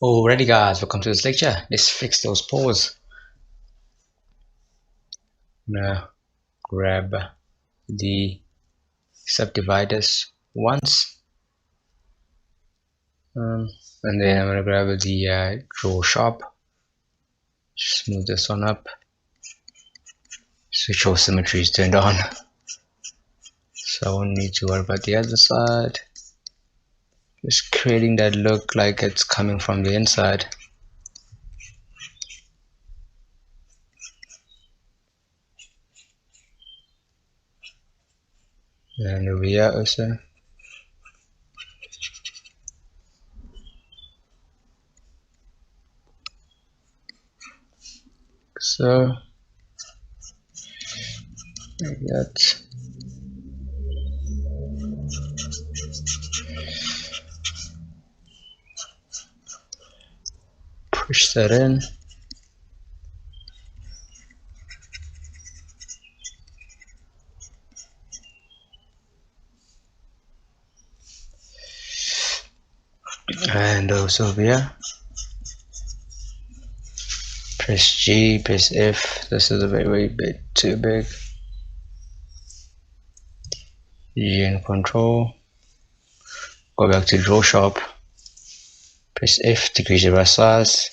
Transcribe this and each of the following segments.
Alrighty guys, welcome to this lecture. Let's fix those pores. I'm gonna grab the subdividers once, and then I'm gonna grab the draw sharp, smooth this one up, switch off symmetry is turned on, so I won't need to worry about the other side. Just creating that look like it's coming from the inside. And over here also. So like that. Push that in. And also over here. Press G, press F. This is a very bit too big. G and control. Go back to draw sharp. Press F, decrease the brush size.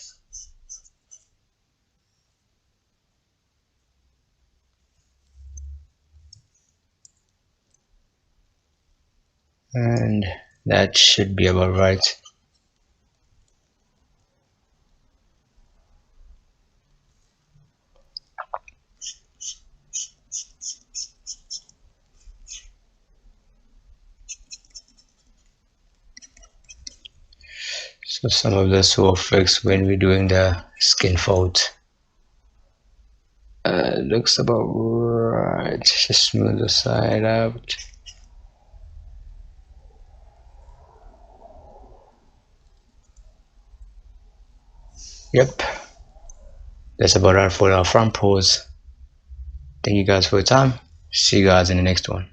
And that should be about right. So some of this will fix when we're doing the skin fold. Looks about right. Just smooth the side out. Yep, that's about right for our front pose. Thank you guys for your time. See you guys in the next one.